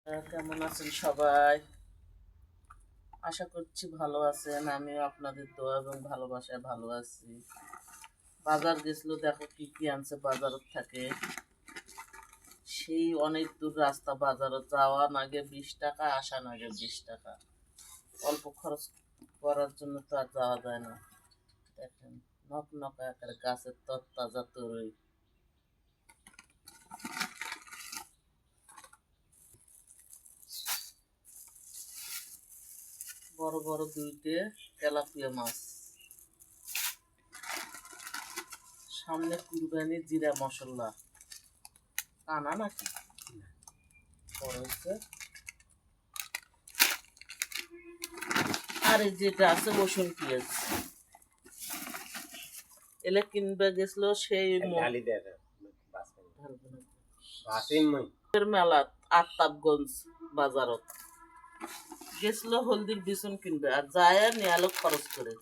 কেমন আছেন সবাই? আশা করছি ভালো আছেন। আমিও আপনাদের দোয়া এবং ভালোবাসায় ভালো আছি। বাজার গেছিল, দেখো কি কি আনছে বাজারের থেকে। সেই অনেক দূর রাস্তা, বাজারে যাওয়া নাগে 20 টাকা, আসা নাগে 20 টাকা। অল্প খরচ করার জন্য তো আর যাওয়া যায় না। দেখেন, নক নক আকারে গাছের তরতাজা তরই, বড় বড় দুইটে তেলাপিয়া মাছ। সামনে কুরবানি জিরা মশলা কানা নাকি হয়েছে। আর এই যেটা আছে রসুন পেঁয়াজ, এলে কিনবে গেছিল সেই মেলা আফতাবগঞ্জ বাজারত গেছিল হলদির বিচুন কিনবে, আর যায় নিয়ে আলো খরচ করে।